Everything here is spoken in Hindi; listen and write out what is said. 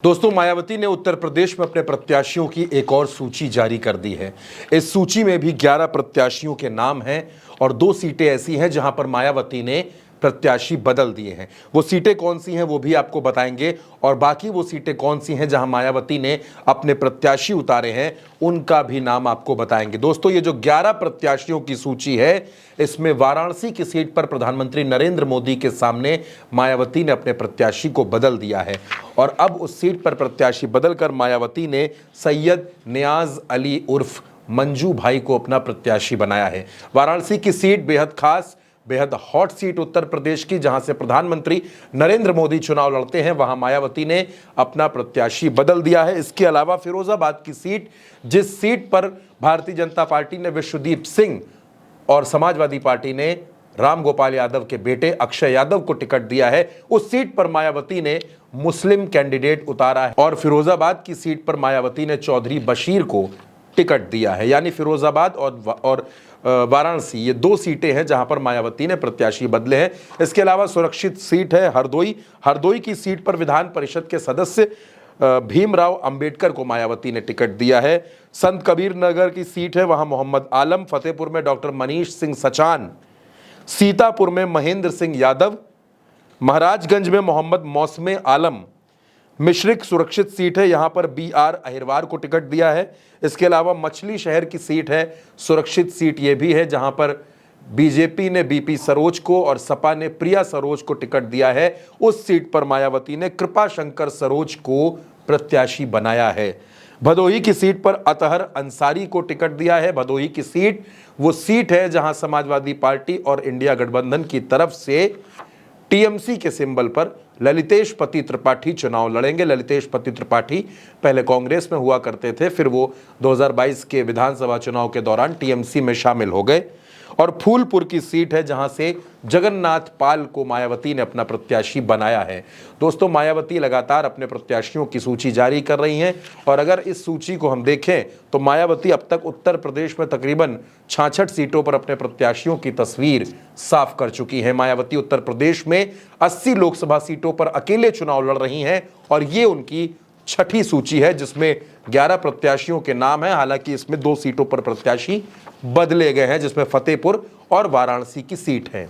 दोस्तों, मायावती ने उत्तर प्रदेश में अपने प्रत्याशियों की एक और सूची जारी कर दी है। इस सूची में भी 11 प्रत्याशियों के नाम हैं और 2 सीटें ऐसी हैं जहां पर मायावती ने प्रत्याशी बदल दिए हैं। वो सीटें कौन सी हैं वो भी आपको बताएंगे और बाकी वो सीटें कौन सी हैं जहां मायावती ने अपने प्रत्याशी उतारे हैं उनका भी नाम आपको बताएंगे। दोस्तों, ये जो 11 प्रत्याशियों की सूची है, इसमें वाराणसी की सीट पर प्रधानमंत्री नरेंद्र मोदी के सामने मायावती ने अपने प्रत्याशी को बदल दिया है और अब उस सीट पर प्रत्याशी बदलकर मायावती ने सैयद नियाज अली उर्फ मंजू भाई को अपना प्रत्याशी बनाया है। वाराणसी की सीट बेहद खास, बेहद हॉट सीट उत्तर प्रदेश की, जहां से प्रधानमंत्री नरेंद्र मोदी चुनाव लड़ते हैं, वहां मायावती ने अपना प्रत्याशी बदल दिया है। इसके अलावा फिरोजाबाद की सीट, जिस सीट पर भारतीय जनता पार्टी ने विश्वदीप सिंह और समाजवादी पार्टी ने राम गोपाल यादव के बेटे अक्षय यादव को टिकट दिया है, उस सीट पर मायावती ने मुस्लिम कैंडिडेट उतारा है और फिरोजाबाद की सीट पर मायावती ने चौधरी बशीर को टिकट दिया है। यानी फिरोजाबाद और वाराणसी, ये 2 सीटें हैं जहां पर मायावती ने प्रत्याशी बदले हैं। इसके अलावा सुरक्षित सीट है हरदोई की सीट पर विधान परिषद के सदस्य भीमराव अंबेडकर को मायावती ने टिकट दिया है। संत कबीर नगर की सीट है, वहां मोहम्मद आलम, फतेहपुर में डॉक्टर मनीष सिंह सचान, सीतापुर में महेंद्र सिंह यादव, महाराजगंज में मोहम्मद मौसमे आलम। मिश्रिक सुरक्षित सीट है, यहां पर BR अहिरवार को टिकट दिया है। इसके अलावा मछली शहर की सीट है, सुरक्षित सीट यह भी है, जहां पर बीजेपी ने BP सरोज को और सपा ने प्रिया सरोज को टिकट दिया है। उस सीट पर मायावती ने कृपा शंकर सरोज को प्रत्याशी बनाया है। भदोही की सीट पर अतहर अंसारी को टिकट दिया है। भदोही की सीट वो सीट है जहां समाजवादी पार्टी और इंडिया गठबंधन की तरफ से TMC के सिंबल पर ललितेश पति त्रिपाठी चुनाव लड़ेंगे। ललितेश पति त्रिपाठी पहले कांग्रेस में हुआ करते थे, फिर वो 2022 के विधानसभा चुनाव के दौरान TMC में शामिल हो गए। और फूलपुर की सीट है जहां से जगन्नाथ पाल को मायावती ने अपना प्रत्याशी बनाया है। दोस्तों, मायावती लगातार अपने प्रत्याशियों की सूची जारी कर रही हैं और अगर इस सूची को हम देखें तो मायावती अब तक उत्तर प्रदेश में तकरीबन 66 सीटों पर अपने प्रत्याशियों की तस्वीर साफ कर चुकी है। मायावती उत्तर प्रदेश में 80 लोकसभा सीटों पर अकेले चुनाव लड़ रही हैं और ये उनकी 6ठी सूची है जिसमें 11 प्रत्याशियों के नाम हैं। हालांकि इसमें 2 सीटों पर प्रत्याशी बदले गए हैं, जिसमें फतेहपुर और वाराणसी की सीट है।